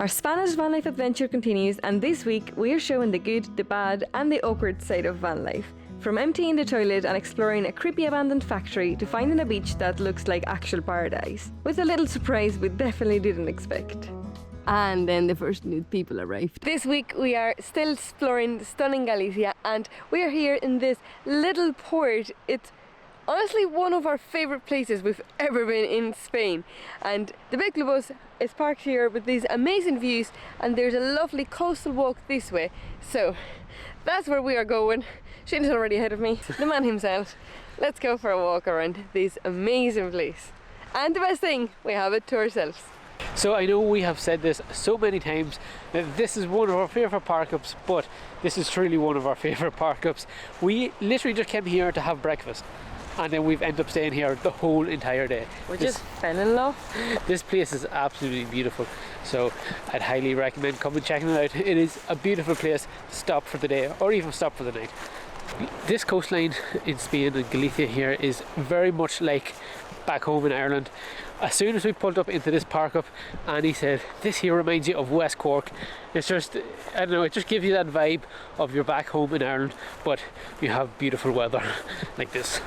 Our Spanish van life adventure continues, and this week we are showing the good, the bad and the awkward side of van life. From emptying the toilet and exploring a creepy abandoned factory to finding a beach that looks like actual paradise. With a little surprise we definitely didn't expect. And then the first nude people arrived. This week we are still exploring the stunning Galicia, and we are here in this little port. It's honestly one of our favourite places we've ever been in Spain, and the big blue bus is parked here with these amazing views, and there's a lovely coastal walk this way, so that's where we are going. Shane's already ahead of me, the man himself. Let's go for a walk around this amazing place, and the best thing, we have it to ourselves. So I know we have said this so many times that this is one of our favourite park-ups, but this is truly one of our favourite park-ups. We literally just came here to have breakfast, and then we've ended up staying here the whole entire day. We just fell in love. This place is absolutely beautiful, so I'd highly recommend coming checking it out. It is a beautiful place to stop for the day or even stop for the night. This coastline in Spain and Galicia here is very much like back home in Ireland. As soon as we pulled up into this park up, Annie said, this here reminds you of West Cork. It's just, I don't know, it just gives you that vibe of you're back home in Ireland, but you have beautiful weather like this.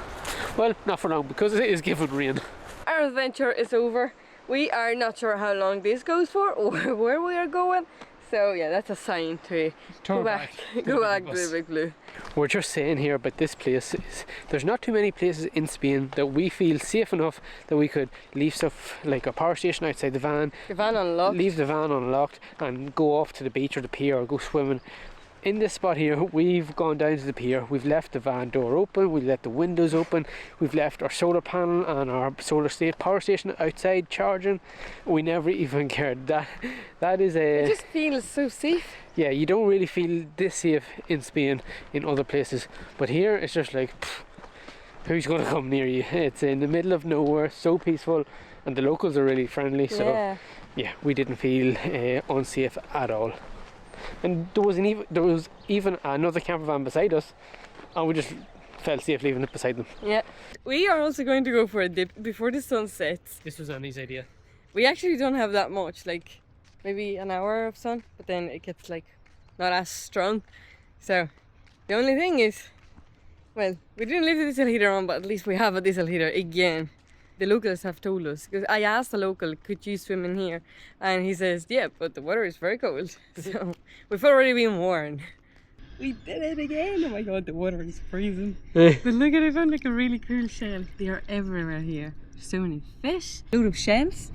Well, not for long, because it is given rain. Our adventure is over. We are not sure how long this goes for or where we are going. So yeah, that's a sign to go back to the big blue. We're just saying here about this place, there's not too many places in Spain that we feel safe enough that we could leave stuff like a power station outside the van. The van unlocked. Leave the van unlocked and go off to the beach or the pier or go swimming. In this spot here, we've gone down to the pier, we've left the van door open, we've left the windows open, we've left our solar panel and our power station outside charging. We never even cared. That is a... It just feels so safe. Yeah, you don't really feel this safe in Spain in other places, but here it's just like, who's going to come near you? It's in the middle of nowhere, so peaceful, and the locals are really friendly, so yeah, we didn't feel unsafe at all. And there was even another camper van beside us, and we just felt safe leaving it beside them. Yeah. We are also going to go for a dip before the sun sets. This was Annie's idea. We actually don't have that much, like maybe an hour of sun, but then it gets like not as strong. So the only thing is, well, we didn't leave the diesel heater on, but at least we have a diesel heater again. The locals have told us, because I asked the local, could you swim in here? And he says, yeah, but the water is very cold. So we've already been warned. We did it again. Oh my god, the water is freezing. But look at it, I found like a really cool shell. They are everywhere here. There's so many fish. Load of shells.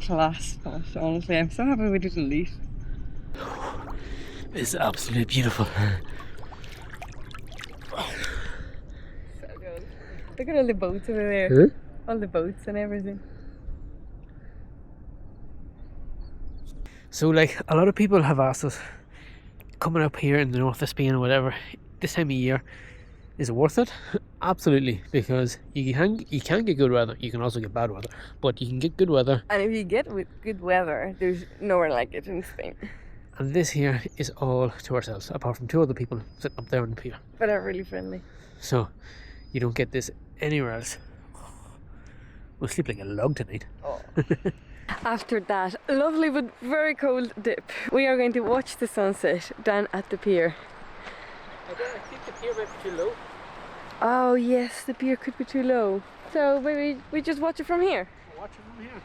Class, gosh, honestly, I'm so happy we didn't leave. It's absolutely beautiful. So good. Look at all the boats over there. Huh? All the boats and everything. So like a lot of people have asked us, coming up here in the north of Spain or whatever, this time of year, is it worth it? Absolutely, because you can get good weather, you can also get bad weather, but you can get good weather. And if you get with good weather, there's nowhere like it in Spain. And this here is all to ourselves, apart from two other people sitting up there on the pier. But they're really friendly. So you don't get this anywhere else. We'll sleep like a log tonight. Oh. After that lovely but very cold dip, we are going to watch the sunset down at the pier. I think the pier might be too low. Oh yes, the pier could be too low. So maybe we just watch it from here. Watch it from here.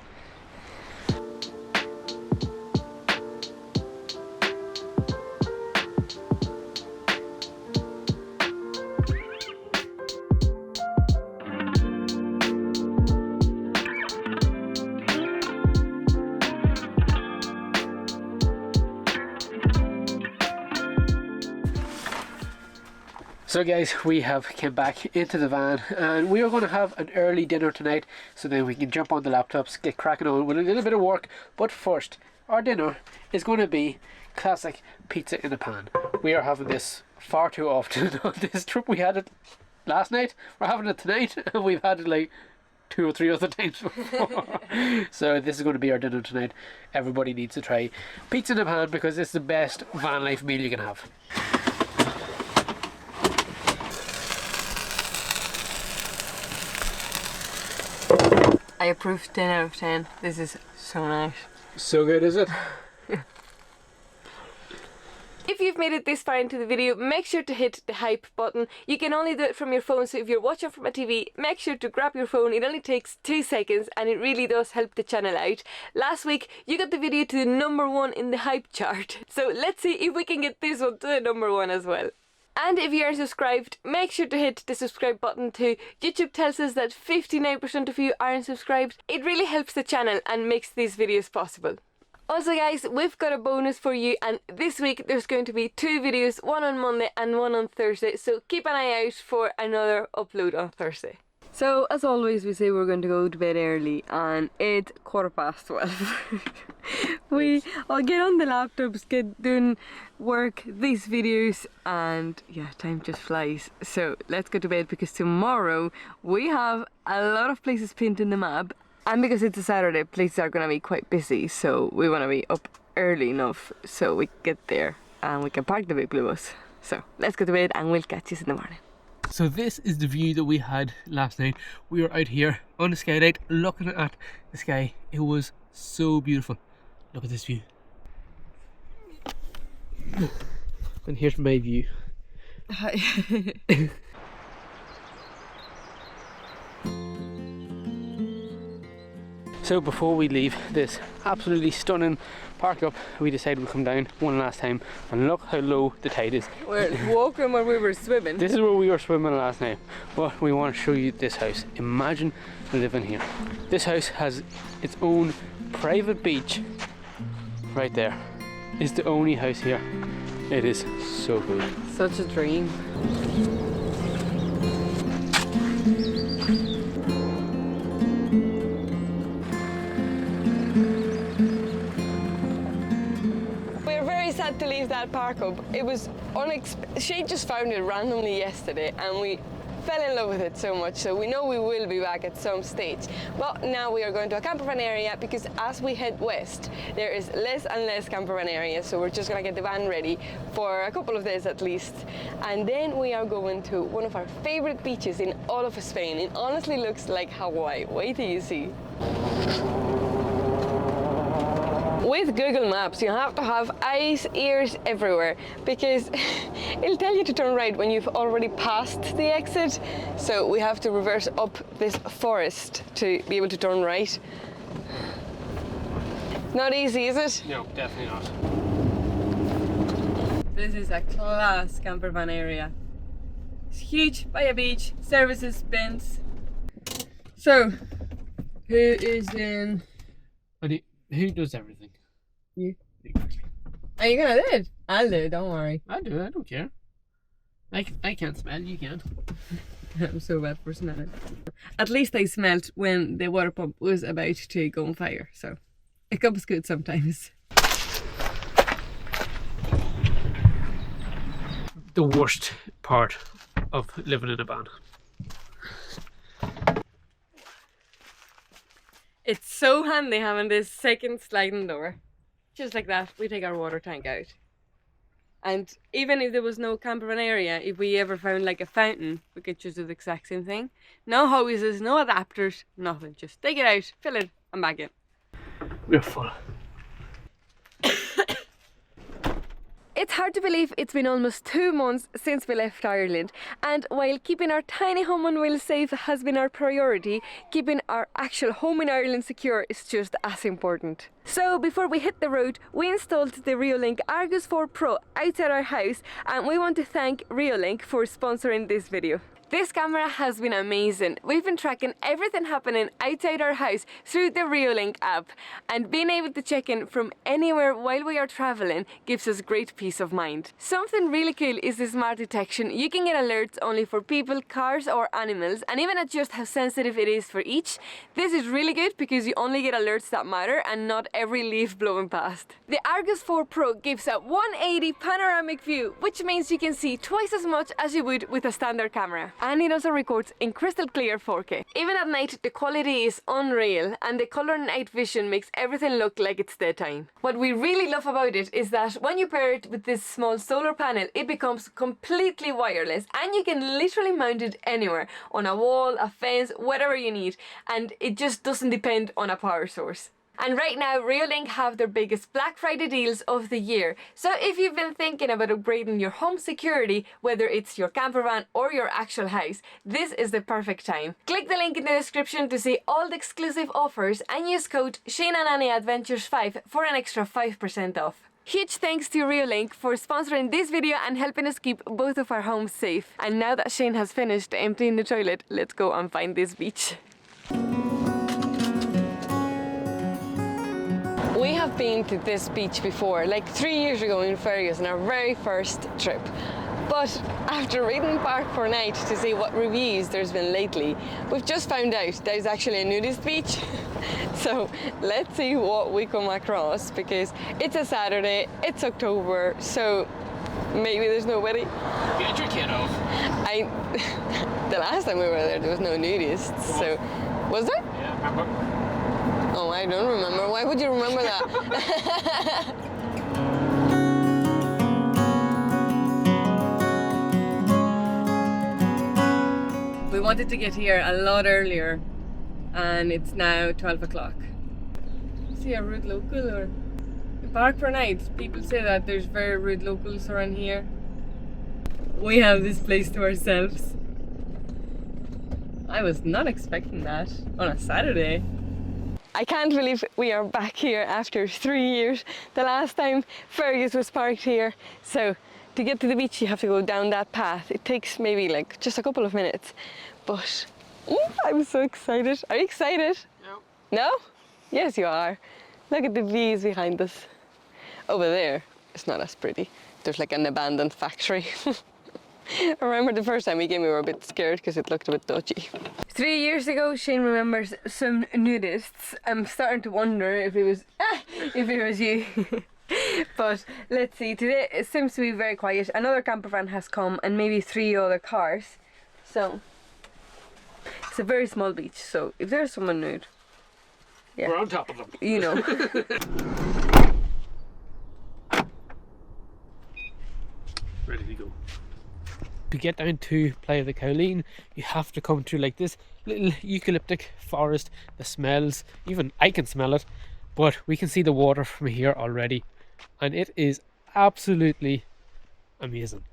So guys, we have came back into the van and we are going to have an early dinner tonight, so then we can jump on the laptops, get cracking on with a little bit of work. But first, our dinner is going to be classic pizza in a pan. We are having this far too often on this trip. We had it last night, we're having it tonight, and we've had it like 2 or 3 other times before. So this is going to be our dinner tonight. Everybody needs to try pizza in a pan because it's the best van life meal you can have. I approve 10 out of 10. This is so nice. So good, is it? If you've made it this far into the video, make sure to hit the hype button. You can only do it from your phone, so if you're watching from a TV, make sure to grab your phone. It only takes 2 seconds and it really does help the channel out. Last week, you got the video to the #1 in the hype chart. So let's see if we can get this one to the #1 as well. And if you aren't subscribed, make sure to hit the subscribe button too. YouTube tells us that 59% of you aren't subscribed. It really helps the channel and makes these videos possible. Also guys, we've got a bonus for you, and this week there's going to be 2 videos, one on Monday and one on Thursday, so keep an eye out for another upload on Thursday. So as always, we say we're going to go to bed early and it's 12:15. I'll get on the laptops, get doing work, these videos, and yeah, time just flies. So let's go to bed because tomorrow we have a lot of places pinned in the map. And because it's a Saturday, places are gonna be quite busy, so we wanna be up early enough so we can get there and we can park the big blue bus. So let's go to bed and we'll catch you in the morning. So this is the view that we had last night. We were out here on the skylight looking at the sky. It was so beautiful. Look at this view. And here's my view. Hi. So before we leave this absolutely stunning park up, we decided we'd come down one last time and look how low the tide is. We're walking where we were swimming. This is where we were swimming last night, but we want to show you this house. Imagine living here. This house has its own private beach right there. It's the only house here. It is so good. Such a dream. To leave that park up. It was unexpected. She just found it randomly yesterday and we fell in love with it so much, so we know we will be back at some stage. But now we are going to a campervan area because as we head west there is less and less campervan areas, so we're just gonna get the van ready for a couple of days at least, and then we are going to one of our favorite beaches in all of Spain. It honestly looks like Hawaii. Wait till you see. With Google Maps, you have to have eyes, ears everywhere, because it'll tell you to turn right when you've already passed the exit. So we have to reverse up this forest to be able to turn right. Not easy, is it? No, definitely not. This is a class campervan area. It's huge, by a beach, services, bins. So, who is in? Who does everything? You. Exactly. Are you gonna do it? I'll do it, don't worry. I do, I don't care. I can't smell, you can. I'm so bad for smelling. At least I smelled when the water pump was about to go on fire, so it comes good sometimes. The worst part of living in a van. It's so handy having this second sliding door. Just like that, we take our water tank out. And even if there was no campervan area, if we ever found like a fountain, we could just do the exact same thing. No hoses, no adapters, nothing. Just take it out, fill it, and back in. We're full. It's hard to believe it's been almost 2 months since we left Ireland, and while keeping our tiny home on wheels safe has been our priority, keeping our actual home in Ireland secure is just as important. So before we hit the road, we installed the Reolink Argus 4 Pro outside our house, and we want to thank Reolink for sponsoring this video. This camera has been amazing. We've been tracking everything happening outside our house through the Reolink app, and being able to check in from anywhere while we are traveling gives us great peace of mind. Something really cool is the smart detection. You can get alerts only for people, cars or animals, and even adjust how sensitive it is for each. This is really good because you only get alerts that matter and not every leaf blowing past. The Argus 4 Pro gives a 180 panoramic view, which means you can see twice as much as you would with a standard camera. And it also records in crystal clear 4K. Even at night, the quality is unreal, and the color night vision makes everything look like it's daytime. What we really love about it is that when you pair it with this small solar panel, it becomes completely wireless, and you can literally mount it anywhere, on a wall, a fence, whatever you need, and it just doesn't depend on a power source. And right now, Reolink have their biggest Black Friday deals of the year. So if you've been thinking about upgrading your home security, whether it's your camper van or your actual house, this is the perfect time. Click the link in the description to see all the exclusive offers and use code 𝗓𝗛𝗣𝗣𝗢𝗡𝗢 for an extra 5% off. Huge thanks to Reolink for sponsoring this video and helping us keep both of our homes safe. And now that Shane has finished emptying the toilet, let's go and find this beach. We have been to this beach before, like 3 years ago in Fergus on our very first trip. But after reading Park for Night to see what reviews there's been lately, we've just found out there's actually a nudist beach. So let's see what we come across, because it's a Saturday, it's October, so maybe there's nobody. Get your kid off. The last time we were there was no nudists, so... Was there? Yeah, remember? Oh, I don't remember. Why would you remember that? We wanted to get here a lot earlier, and it's now 12 o'clock. See a rude local or Park for Night? People say that there's very rude locals around here. We have this place to ourselves. I was not expecting that on a Saturday. I can't believe we are back here after 3 years. The last time Fergus was parked here. So to get to the beach you have to go down that path. It takes maybe like just a couple of minutes. But I'm so excited. Are you excited? No. No? Yes you are. Look at the views behind us. Over there, it's not as pretty. There's like an abandoned factory. I remember the first time we came we were a bit scared because it looked a bit dodgy. 3 years ago Shane remembers some nudists. I'm starting to wonder if it was you. But let's see, today it seems to be very quiet. Another camper van has come and maybe 3 other cars. So it's a very small beach, so if there's someone nude, yeah, we're on top of them. You know. Ready to go. To get down to 𝗦𝗪𝗣𝗢𝗥𝗧, you have to come through like this little eucalyptic forest. The smells, even I can smell it, but we can see the water from here already, and it is absolutely amazing.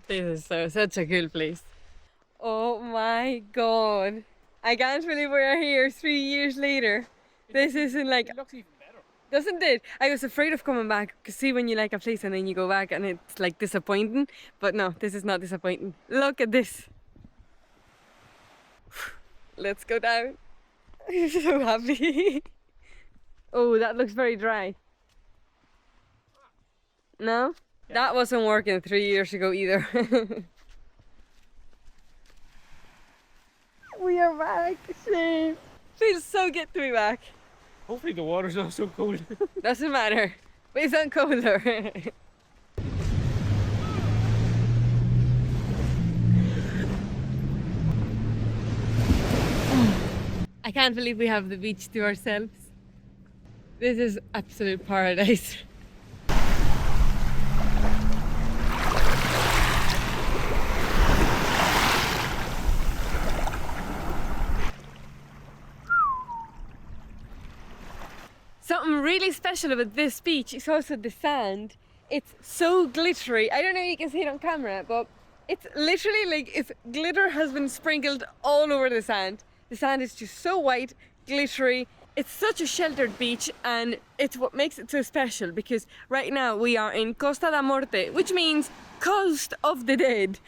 This is such a cool place. Oh my god, I can't believe we're here 3 years later. This isn't like... It looks even better. Doesn't it? I was afraid of coming back, because see when you like a place and then you go back and it's like disappointing. But no, this is not disappointing. Look at this. Let's go down. I'm so happy. Oh, that looks very dry. No? Yeah. That wasn't working 3 years ago either. We are back, Shane. Feels so good to be back. Hopefully the water's not so cold. Doesn't matter. It's not colder. I can't believe we have the beach to ourselves. This is absolute paradise. Something really special about this beach is also the sand. It's so glittery. I don't know if you can see it on camera, but it's literally like if glitter has been sprinkled all over the sand. The sand is just so white, glittery. It's such a sheltered beach, and it's what makes it so special, because right now we are in Costa da Morte, which means Coast of the Dead.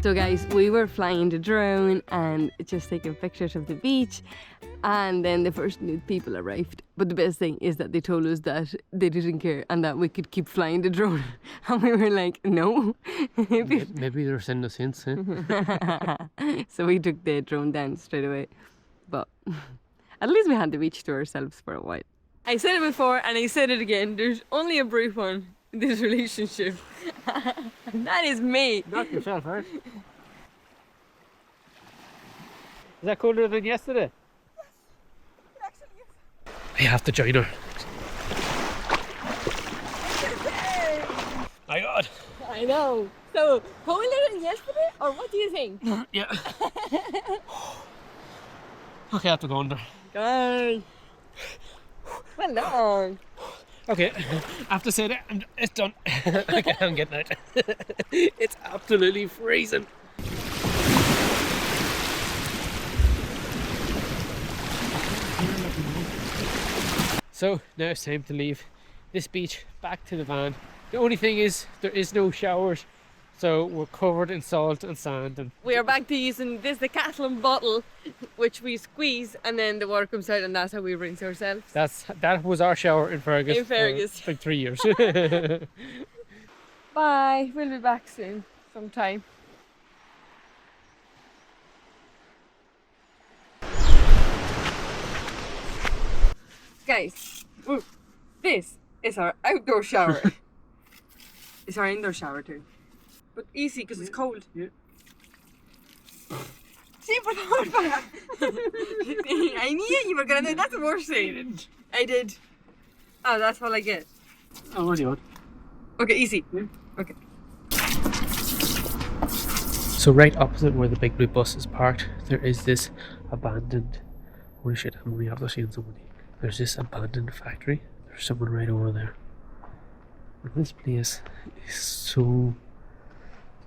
So guys, we were flying the drone and just taking pictures of the beach, and then the first nude people arrived. But the best thing is that they told us that they didn't care and that we could keep flying the drone. And we were like, no. Maybe they're sending us hints, eh? So we took the drone down straight away. But at least we had the beach to ourselves for a while. I said it before and I said it again, there's only a brief one in this relationship. That is me. Knock yourself out. Is that colder than yesterday? It actually is. I have to join her. My God. I know. So, colder than yesterday, or what do you think? Yeah. Okay, I have to go under. Good. Well done. Okay, I have to say that it's done. Okay, I'm getting out. It's absolutely freezing. So now it's time to leave this beach back to the van. The only thing is there is no showers, so we're covered in salt and sand. And We are back to using this 𝗩𝗏𝗃 bottle, which we squeeze and then the water comes out, and that's how we rinse ourselves. that was our shower in Fergus. In Fergus. For like 3 years. Bye. We'll be back soon, sometime. Guys, this is our outdoor shower. It's our indoor shower too. But easy because it's cold. Yeah. See, but I knew you were gonna do. That's the worst thing. I did. Oh, that's all I get. Oh, what do you want? Okay, easy. Yeah. Okay. So right opposite where the big blue bus is parked, there is this abandoned, holy shit, I'm only after seeing somebody. There's this abandoned factory. There's someone right over there. And this place is so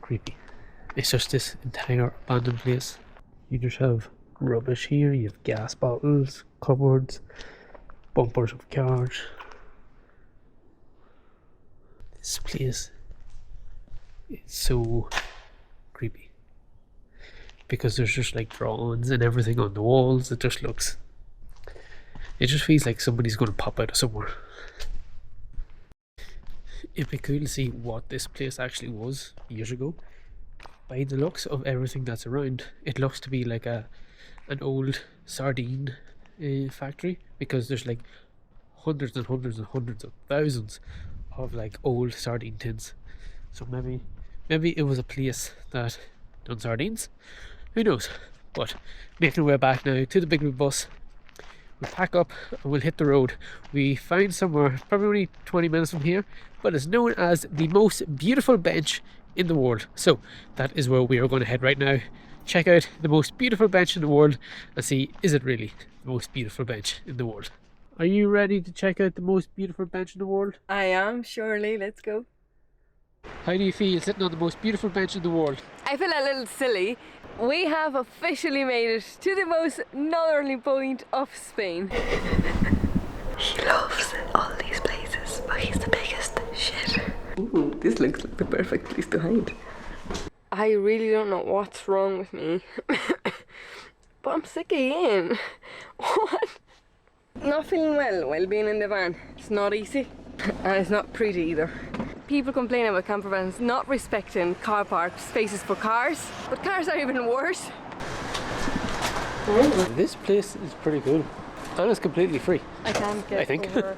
creepy. It's just this entire abandoned place. You just have rubbish here, you have gas bottles, cupboards, bumpers of cars. This place is so creepy. Because there's just like drawings and everything on the walls. It just feels like somebody's going to pop out of somewhere. It'd be cool to see what this place actually was years ago. By the looks of everything that's around, it looks to be like an old sardine factory, because there's like hundreds and hundreds and hundreds of thousands of like old sardine tins. So maybe it was a place that done sardines. Who knows? But making our way back now to the big blue bus. We'll pack up and we'll hit the road. We found somewhere probably only 20 minutes from here, but it's known as the most beautiful bench in the world. So that is where we are going to head right now. Check out the most beautiful bench in the world and see, is it really the most beautiful bench in the world? Are you ready to check out the most beautiful bench in the world? I am, surely. Let's go. How do you feel sitting on the most beautiful bench in the world? I feel a little silly. We have officially made it to the most northerly point of Spain. He loves all these places, but he's the biggest shit. Ooh, this looks like the perfect place to hide. I really don't know what's wrong with me. But I'm sick again. What? Not feeling well while being in the van. It's not easy. And it's not pretty either. People complain about campervans not respecting car park spaces for cars, but cars are even worse. This place is pretty cool. And it's completely free. I can't get I think. over